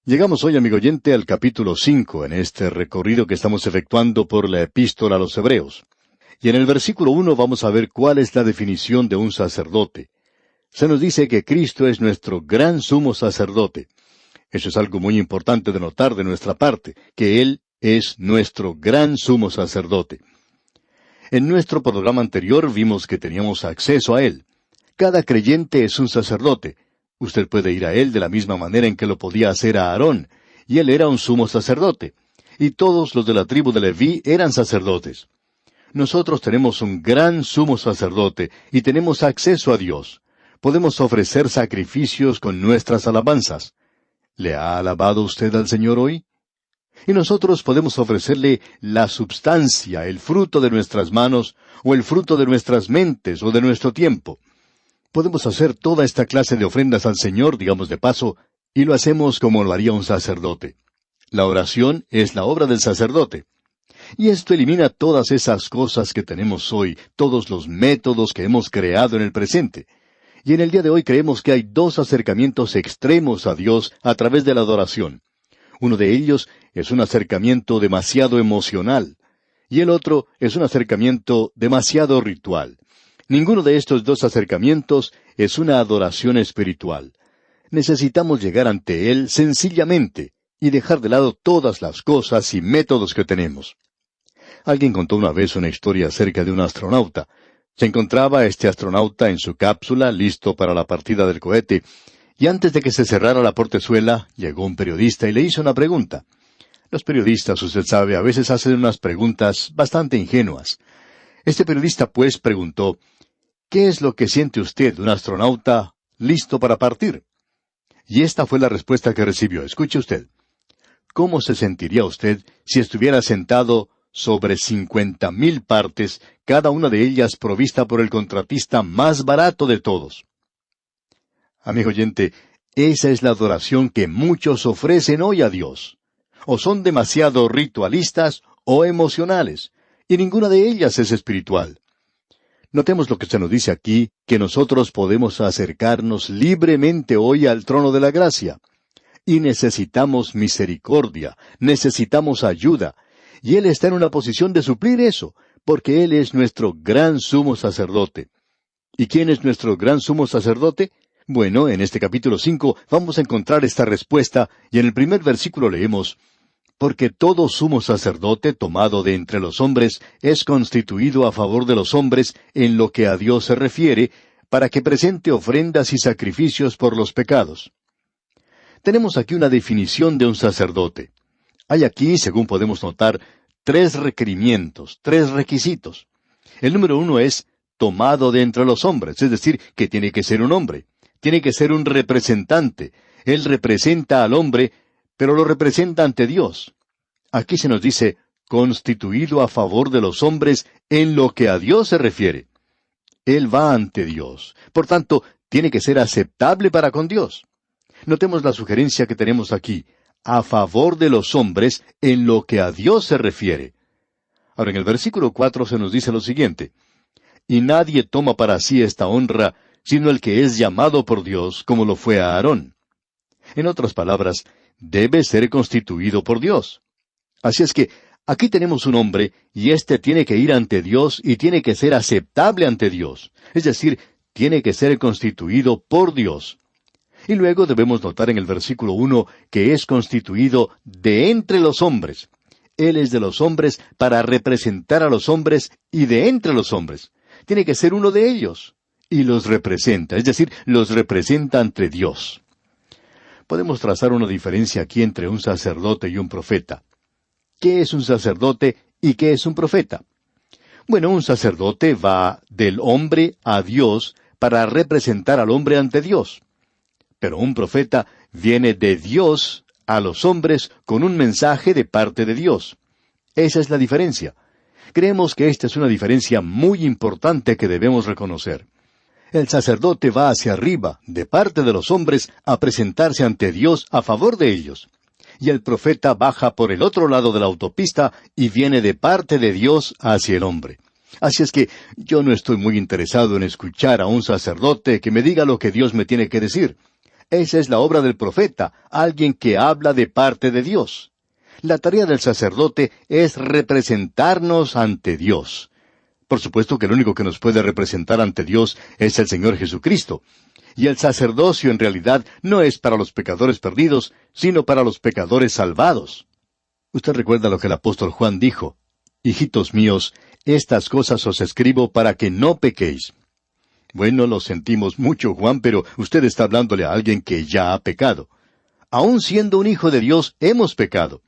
Llegamos hoy, amigo oyente, al capítulo 5 en este recorrido que estamos efectuando por la Epístola a los Hebreos. Y en el versículo 1 vamos a ver cuál es la definición de un sacerdote. Se nos dice que Cristo es nuestro gran sumo sacerdote. Eso es algo muy importante de notar de nuestra parte, que Él es nuestro gran sumo sacerdote. En nuestro programa anterior vimos que teníamos acceso a Él. Cada creyente es un sacerdote. Usted puede ir a Él de la misma manera en que lo podía hacer a Aarón, y Él era un sumo sacerdote. Y todos los de la tribu de Leví eran sacerdotes. Nosotros tenemos un gran sumo sacerdote y tenemos acceso a Dios. Podemos ofrecer sacrificios con nuestras alabanzas. ¿Le ha alabado usted al Señor hoy? Y nosotros podemos ofrecerle la substancia, el fruto de nuestras manos, o el fruto de nuestras mentes, o de nuestro tiempo. Podemos hacer toda esta clase de ofrendas al Señor, digamos de paso, y lo hacemos como lo haría un sacerdote. La oración es la obra del sacerdote. Y esto elimina todas esas cosas que tenemos hoy, todos los métodos que hemos creado en el presente. Y en el día de hoy creemos que hay dos acercamientos extremos a Dios a través de la adoración. Uno de ellos es un acercamiento demasiado emocional, y el otro es un acercamiento demasiado ritual. Ninguno de estos dos acercamientos es una adoración espiritual. Necesitamos llegar ante Él sencillamente y dejar de lado todas las cosas y métodos que tenemos. Alguien contó una vez una historia acerca de un astronauta. Se encontraba este astronauta en su cápsula, listo para la partida del cohete, y antes de que se cerrara la portezuela, llegó un periodista y le hizo una pregunta. Los periodistas, usted sabe, a veces hacen unas preguntas bastante ingenuas. Este periodista, pues, preguntó, ¿qué es lo que siente usted, un astronauta, listo para partir? Y esta fue la respuesta que recibió. Escuche usted. ¿Cómo se sentiría usted si estuviera sentado sobre 50,000 partes, cada una de ellas provista por el contratista más barato de todos? Amigo oyente, esa es la adoración que muchos ofrecen hoy a Dios. O son demasiado ritualistas o emocionales, y ninguna de ellas es espiritual. Notemos lo que se nos dice aquí, que nosotros podemos acercarnos libremente hoy al trono de la gracia. Y necesitamos misericordia, necesitamos ayuda, y Él está en una posición de suplir eso, porque Él es nuestro gran sumo sacerdote. ¿Y quién es nuestro gran sumo sacerdote? Bueno, en este capítulo 5 vamos a encontrar esta respuesta, y en el primer versículo leemos, porque todo sumo sacerdote tomado de entre los hombres es constituido a favor de los hombres en lo que a Dios se refiere, para que presente ofrendas y sacrificios por los pecados. Tenemos aquí una definición de un sacerdote. Hay aquí, según podemos notar, 3 requerimientos, 3 requisitos. El número 1 es tomado de entre los hombres, es decir, que tiene que ser un hombre. Tiene que ser un representante. Él representa al hombre, pero lo representa ante Dios. Aquí se nos dice, constituido a favor de los hombres en lo que a Dios se refiere. Él va ante Dios. Por tanto, tiene que ser aceptable para con Dios. Notemos la sugerencia que tenemos aquí, a favor de los hombres en lo que a Dios se refiere. Ahora, en el versículo 4 se nos dice lo siguiente, y nadie toma para sí esta honra, sino el que es llamado por Dios, como lo fue a Aarón. En otras palabras, debe ser constituido por Dios. Así es que aquí tenemos un hombre, y éste tiene que ir ante Dios y tiene que ser aceptable ante Dios. Es decir, tiene que ser constituido por Dios. Y luego debemos notar en el versículo 1 que es constituido de entre los hombres. Él es de los hombres para representar a los hombres y de entre los hombres. Tiene que ser uno de ellos. Y los representa, es decir, los representa ante Dios. Podemos trazar una diferencia aquí entre un sacerdote y un profeta. ¿Qué es un sacerdote y qué es un profeta? Bueno, un sacerdote va del hombre a Dios para representar al hombre ante Dios. Pero un profeta viene de Dios a los hombres con un mensaje de parte de Dios. Esa es la diferencia. Creemos que esta es una diferencia muy importante que debemos reconocer. El sacerdote va hacia arriba, de parte de los hombres, a presentarse ante Dios a favor de ellos. Y el profeta baja por el otro lado de la autopista y viene de parte de Dios hacia el hombre. Así es que yo no estoy muy interesado en escuchar a un sacerdote que me diga lo que Dios me tiene que decir. Esa es la obra del profeta, alguien que habla de parte de Dios. La tarea del sacerdote es representarnos ante Dios. Por supuesto que el único que nos puede representar ante Dios es el Señor Jesucristo. Y el sacerdocio en realidad no es para los pecadores perdidos, sino para los pecadores salvados. Usted recuerda lo que el apóstol Juan dijo: Hijitos míos, estas cosas os escribo para que no pequéis. Bueno, lo sentimos mucho, Juan, pero usted está hablándole a alguien que ya ha pecado. Aun siendo un hijo de Dios, hemos pecado.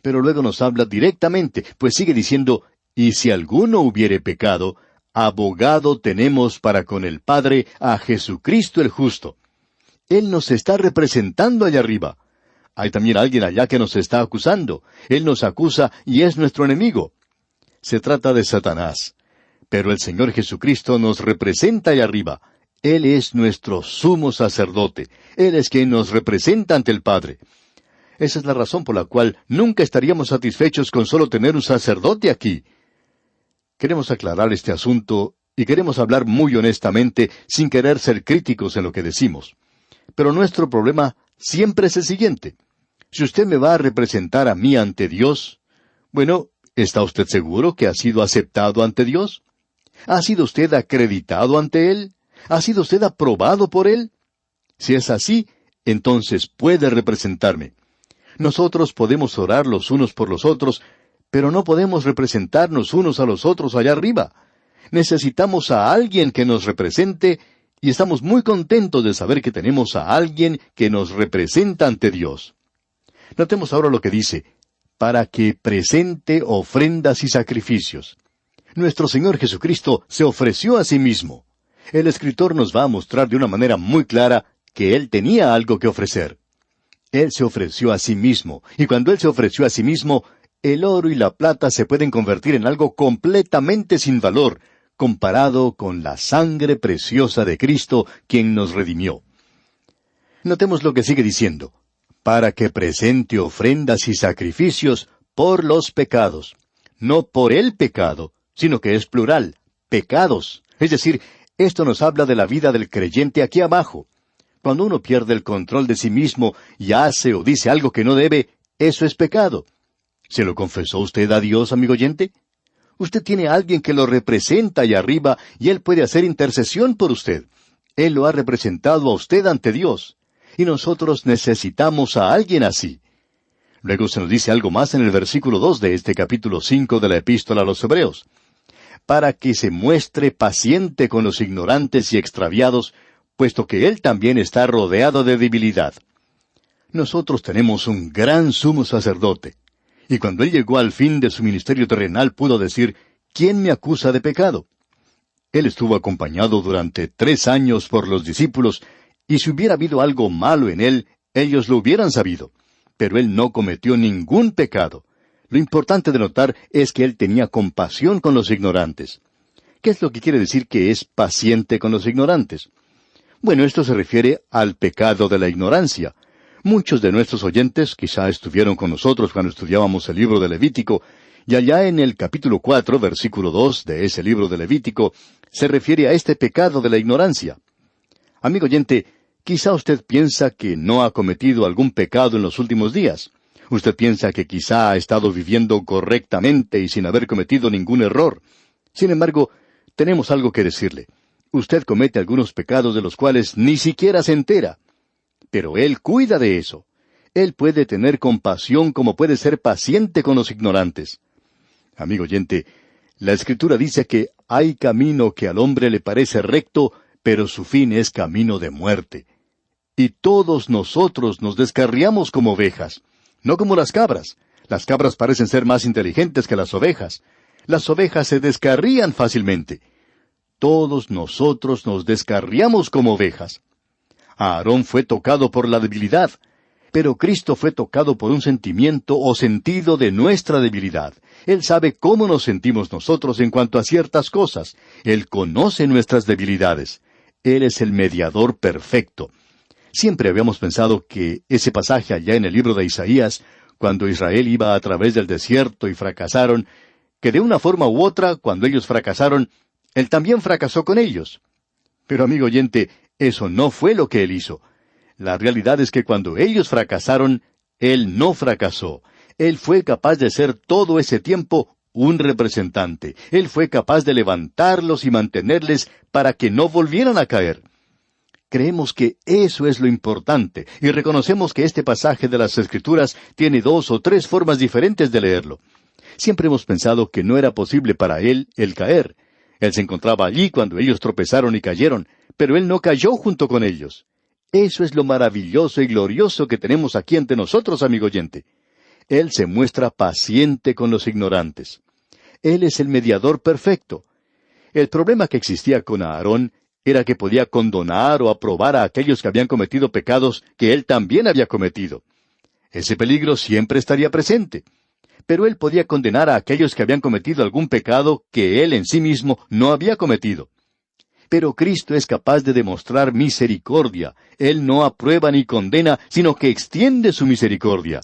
Pero luego nos habla directamente, pues sigue diciendo: y si alguno hubiere pecado, abogado tenemos para con el Padre a Jesucristo el justo. Él nos está representando allá arriba. Hay también alguien allá que nos está acusando. Él nos acusa y es nuestro enemigo. Se trata de Satanás. Pero el Señor Jesucristo nos representa allá arriba. Él es nuestro sumo sacerdote. Él es quien nos representa ante el Padre. Esa es la razón por la cual nunca estaríamos satisfechos con solo tener un sacerdote aquí. Queremos aclarar este asunto y queremos hablar muy honestamente sin querer ser críticos en lo que decimos. Pero nuestro problema siempre es el siguiente. Si usted me va a representar a mí ante Dios, bueno, ¿está usted seguro que ha sido aceptado ante Dios? ¿Ha sido usted acreditado ante Él? ¿Ha sido usted aprobado por Él? Si es así, entonces puede representarme. Nosotros podemos orar los unos por los otros, pero no podemos representarnos unos a los otros allá arriba. Necesitamos a alguien que nos represente, y estamos muy contentos de saber que tenemos a alguien que nos representa ante Dios. Notemos ahora lo que dice: para que presente ofrendas y sacrificios. Nuestro Señor Jesucristo se ofreció a sí mismo. El escritor nos va a mostrar de una manera muy clara que Él tenía algo que ofrecer. Él se ofreció a sí mismo, y cuando Él se ofreció a sí mismo, el oro y la plata se pueden convertir en algo completamente sin valor, comparado con la sangre preciosa de Cristo, quien nos redimió. Notemos lo que sigue diciendo: para que presente ofrendas y sacrificios por los pecados. No por el pecado, sino que es plural, pecados. Es decir, esto nos habla de la vida del creyente aquí abajo. Cuando uno pierde el control de sí mismo y hace o dice algo que no debe, eso es pecado. ¿Se lo confesó usted a Dios, amigo oyente? Usted tiene a alguien que lo representa allá arriba y Él puede hacer intercesión por usted. Él lo ha representado a usted ante Dios. Y nosotros necesitamos a alguien así. Luego se nos dice algo más en el versículo 2 de este capítulo 5 de la Epístola a los Hebreos. Para que se muestre paciente con los ignorantes y extraviados, puesto que Él también está rodeado de debilidad. Nosotros tenemos un gran sumo sacerdote. Y cuando Él llegó al fin de su ministerio terrenal pudo decir: ¿quién me acusa de pecado? Él estuvo acompañado durante 3 años por los discípulos, y si hubiera habido algo malo en Él, ellos lo hubieran sabido. Pero Él no cometió ningún pecado. Lo importante de notar es que Él tenía compasión con los ignorantes. ¿Qué es lo que quiere decir que es paciente con los ignorantes? Bueno, esto se refiere al pecado de la ignorancia. Muchos de nuestros oyentes quizá estuvieron con nosotros cuando estudiábamos el libro de Levítico, y allá en el capítulo 4, versículo 2 de ese libro de Levítico, se refiere a este pecado de la ignorancia. Amigo oyente, quizá usted piensa que no ha cometido algún pecado en los últimos días. Usted piensa que quizá ha estado viviendo correctamente y sin haber cometido ningún error. Sin embargo, tenemos algo que decirle. Usted comete algunos pecados de los cuales ni siquiera se entera. Pero Él cuida de eso. Él puede tener compasión como puede ser paciente con los ignorantes. Amigo oyente, la Escritura dice que hay camino que al hombre le parece recto, pero su fin es camino de muerte. Y todos nosotros nos descarriamos como ovejas, no como las cabras. Las cabras parecen ser más inteligentes que las ovejas. Las ovejas se descarrían fácilmente. Todos nosotros nos descarriamos como ovejas. Aarón fue tocado por la debilidad, pero Cristo fue tocado por un sentimiento o sentido de nuestra debilidad. Él sabe cómo nos sentimos nosotros en cuanto a ciertas cosas. Él conoce nuestras debilidades. Él es el mediador perfecto. Siempre habíamos pensado que ese pasaje allá en el libro de Isaías, cuando Israel iba a través del desierto y fracasaron, que de una forma u otra, cuando ellos fracasaron, Él también fracasó con ellos. Pero amigo oyente, eso no fue lo que Él hizo. La realidad es que cuando ellos fracasaron, Él no fracasó. Él fue capaz de ser todo ese tiempo un representante. Él fue capaz de levantarlos y mantenerles para que no volvieran a caer. Creemos que eso es lo importante y reconocemos que este pasaje de las Escrituras tiene 2 o 3 formas diferentes de leerlo. Siempre hemos pensado que no era posible para Él el caer. Él se encontraba allí cuando ellos tropezaron y cayeron, pero Él no cayó junto con ellos. Eso es lo maravilloso y glorioso que tenemos aquí ante nosotros, amigo oyente. Él se muestra paciente con los ignorantes. Él es el mediador perfecto. El problema que existía con Aarón era que podía condonar o aprobar a aquellos que habían cometido pecados que él también había cometido. Ese peligro siempre estaría presente. Pero él podía condenar a aquellos que habían cometido algún pecado que él en sí mismo no había cometido. Pero Cristo es capaz de demostrar misericordia. Él no aprueba ni condena, sino que extiende su misericordia.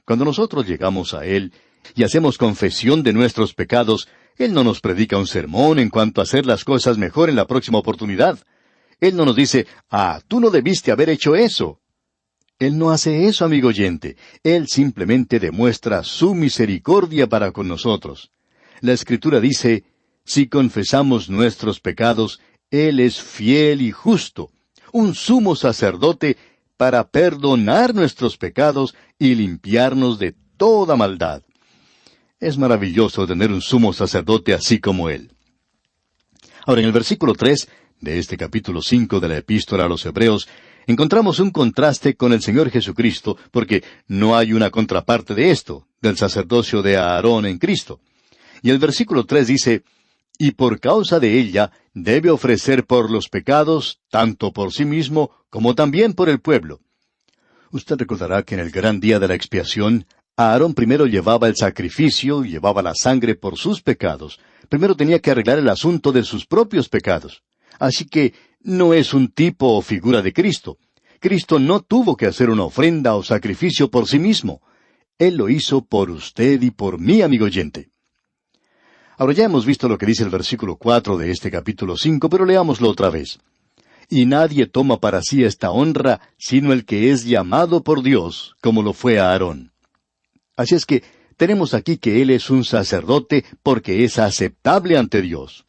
Cuando nosotros llegamos a Él y hacemos confesión de nuestros pecados, Él no nos predica un sermón en cuanto a hacer las cosas mejor en la próxima oportunidad. Él no nos dice, tú no debiste haber hecho eso. Él no hace eso, amigo oyente. Él simplemente demuestra su misericordia para con nosotros. La Escritura dice, si confesamos nuestros pecados, Él es fiel y justo, un sumo sacerdote para perdonar nuestros pecados y limpiarnos de toda maldad. Es maravilloso tener un sumo sacerdote así como Él. Ahora, en el versículo 3 de este capítulo 5 de la Epístola a los Hebreos, encontramos un contraste con el Señor Jesucristo, porque no hay una contraparte de esto, del sacerdocio de Aarón en Cristo. Y el versículo 3 dice, y por causa de ella debe ofrecer por los pecados, tanto por sí mismo como también por el pueblo. Usted recordará que en el gran día de la expiación, Aarón primero llevaba el sacrificio, llevaba la sangre por sus pecados. Primero tenía que arreglar el asunto de sus propios pecados. Así que no es un tipo o figura de Cristo. Cristo no tuvo que hacer una ofrenda o sacrificio por sí mismo. Él lo hizo por usted y por mí, amigo oyente. Ahora ya hemos visto lo que dice el versículo 4 de este capítulo 5, pero leámoslo otra vez. Y nadie toma para sí esta honra, sino el que es llamado por Dios, como lo fue Aarón. Así es que tenemos aquí que él es un sacerdote porque es aceptable ante Dios.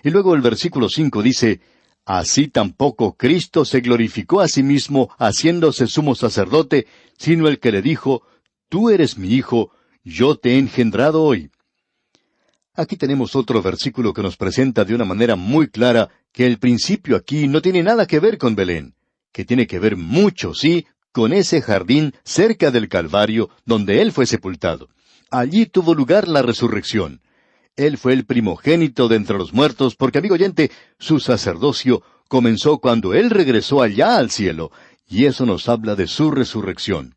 Y luego el versículo 5 dice, así tampoco Cristo se glorificó a sí mismo haciéndose sumo sacerdote, sino el que le dijo, tú eres mi hijo, yo te he engendrado hoy. Aquí tenemos otro versículo que nos presenta de una manera muy clara que el principio aquí no tiene nada que ver con Belén, que tiene que ver mucho, sí, con ese jardín cerca del Calvario donde Él fue sepultado. Allí tuvo lugar la resurrección. Él fue el primogénito de entre los muertos porque, amigo oyente, su sacerdocio comenzó cuando Él regresó allá al cielo, y eso nos habla de su resurrección.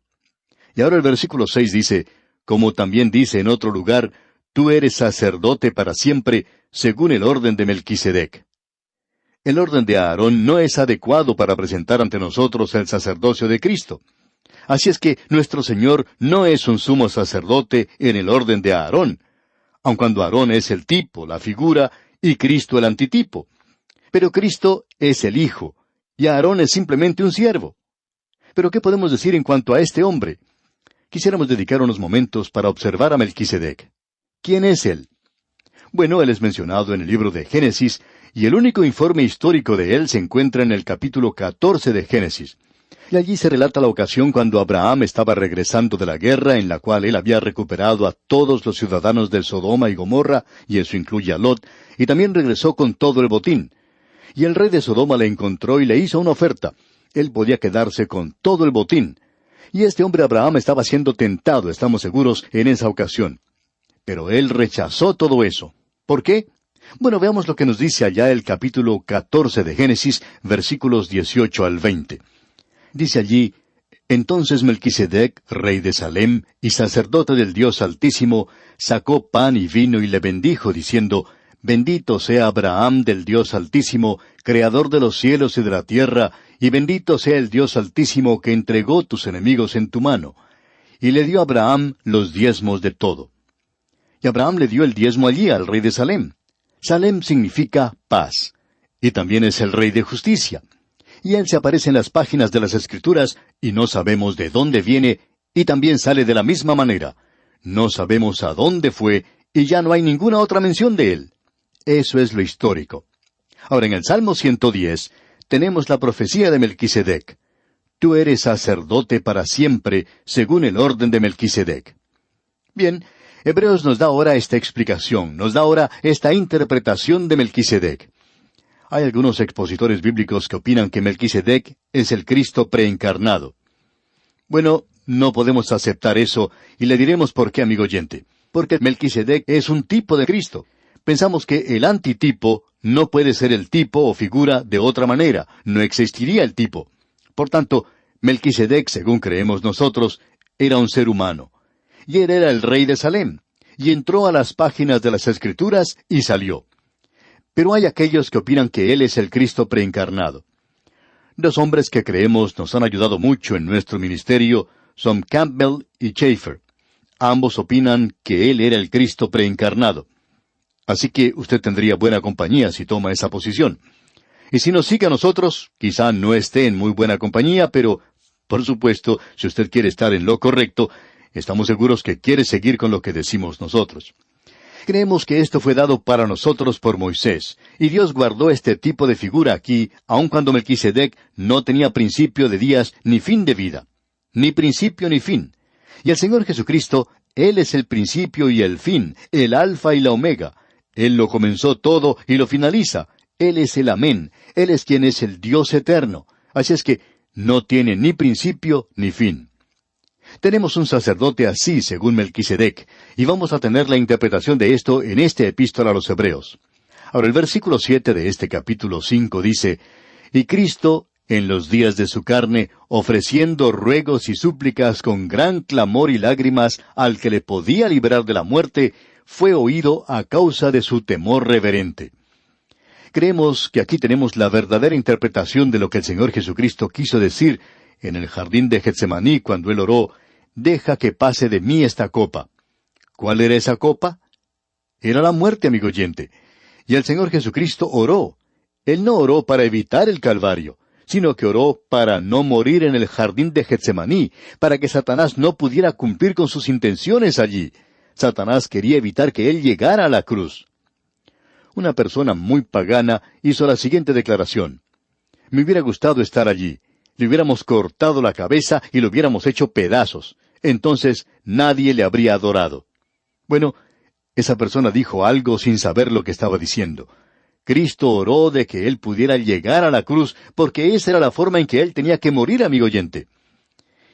Y ahora el versículo 6 dice, como también dice en otro lugar, tú eres sacerdote para siempre, según el orden de Melquisedec. El orden de Aarón no es adecuado para presentar ante nosotros el sacerdocio de Cristo. Así es que nuestro Señor no es un sumo sacerdote en el orden de Aarón, aun cuando Aarón es el tipo, la figura, y Cristo el antitipo. Pero Cristo es el Hijo, y Aarón es simplemente un siervo. Pero ¿qué podemos decir en cuanto a este hombre? Quisiéramos dedicar unos momentos para observar a Melquisedec. ¿Quién es él? Bueno, él es mencionado en el libro de Génesis, y el único informe histórico de él se encuentra en el capítulo 14 de Génesis. Y allí se relata la ocasión cuando Abraham estaba regresando de la guerra en la cual él había recuperado a todos los ciudadanos de Sodoma y Gomorra, y eso incluye a Lot, y también regresó con todo el botín. Y el rey de Sodoma le encontró y le hizo una oferta. Él podía quedarse con todo el botín. Y este hombre Abraham estaba siendo tentado, estamos seguros, en esa ocasión. Pero él rechazó todo eso. ¿Por qué? Bueno, veamos lo que nos dice allá el capítulo 14 de Génesis, versículos 18 al 20. Dice allí, entonces Melquisedec, rey de Salem y sacerdote del Dios Altísimo, sacó pan y vino y le bendijo, diciendo, bendito sea Abraham del Dios Altísimo, creador de los cielos y de la tierra, y bendito sea el Dios Altísimo que entregó tus enemigos en tu mano. Y le dio a Abraham los diezmos de todo. Y Abraham le dio el diezmo allí al rey de Salem. Salem significa paz, y también es el rey de justicia. y Él se aparece en las páginas de las Escrituras y no sabemos de dónde viene y también sale de la misma manera. No sabemos a dónde fue y ya no hay ninguna otra mención de Él. Eso es lo histórico. Ahora, en el Salmo 110 tenemos la profecía de Melquisedec. Tú eres sacerdote para siempre, según el orden de Melquisedec. Bien, Hebreos nos da ahora esta explicación, nos da ahora esta interpretación de Melquisedec. Hay algunos expositores bíblicos que opinan que Melquisedec es el Cristo preencarnado. Bueno, no podemos aceptar eso, y le diremos por qué, amigo oyente. Porque Melquisedec es un tipo de Cristo. Pensamos que el antitipo no puede ser el tipo o figura de otra manera, no existiría el tipo. Por tanto, Melquisedec, según creemos nosotros, era un ser humano. Y él era el rey de Salem, y entró a las páginas de las Escrituras y salió. Pero hay aquellos que opinan que él es el Cristo preencarnado. Dos hombres que creemos nos han ayudado mucho en nuestro ministerio son Campbell y Schaeffer. Ambos opinan que él era el Cristo preencarnado. Así que usted tendría buena compañía si toma esa posición. Y si nos sigue a nosotros, quizá no esté en muy buena compañía, pero, por supuesto, si usted quiere estar en lo correcto, estamos seguros que quiere seguir con lo que decimos nosotros. Creemos que esto fue dado para nosotros por Moisés, y Dios guardó este tipo de figura aquí, aun cuando Melquisedec no tenía principio de días ni fin de vida. Ni principio ni fin. Y el Señor Jesucristo, Él es el principio y el fin, el alfa y la omega. Él lo comenzó todo y lo finaliza. Él es el amén. Él es quien es el Dios eterno. Así es que no tiene ni principio ni fin. Tenemos un sacerdote así, según Melquisedec, y vamos a tener la interpretación de esto en esta epístola a los Hebreos. Ahora, el versículo 7 de este capítulo 5 dice, «Y Cristo, en los días de su carne, ofreciendo ruegos y súplicas con gran clamor y lágrimas al que le podía librar de la muerte, fue oído a causa de su temor reverente». Creemos que aquí tenemos la verdadera interpretación de lo que el Señor Jesucristo quiso decir en el jardín de Getsemaní cuando Él oró, «Deja que pase de mí esta copa». ¿Cuál era esa copa? Era la muerte, amigo oyente. Y el Señor Jesucristo oró. Él no oró para evitar el Calvario, sino que oró para no morir en el jardín de Getsemaní, para que Satanás no pudiera cumplir con sus intenciones allí. Satanás quería evitar que Él llegara a la cruz. Una persona muy pagana hizo la siguiente declaración. «Me hubiera gustado estar allí. Le hubiéramos cortado la cabeza y lo hubiéramos hecho pedazos. Entonces nadie le habría adorado». Bueno, esa persona dijo algo sin saber lo que estaba diciendo. Cristo oró de que Él pudiera llegar a la cruz, porque esa era la forma en que Él tenía que morir, amigo oyente.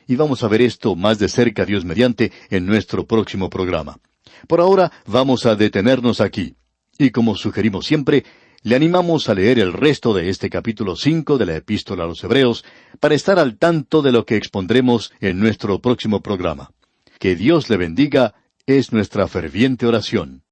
Y vamos a ver esto más de cerca, Dios mediante, en nuestro próximo programa. Por ahora, vamos a detenernos aquí. Y como sugerimos siempre, le animamos a leer el resto de este capítulo 5 de la Epístola a los Hebreos para estar al tanto de lo que expondremos en nuestro próximo programa. Que Dios le bendiga es nuestra ferviente oración.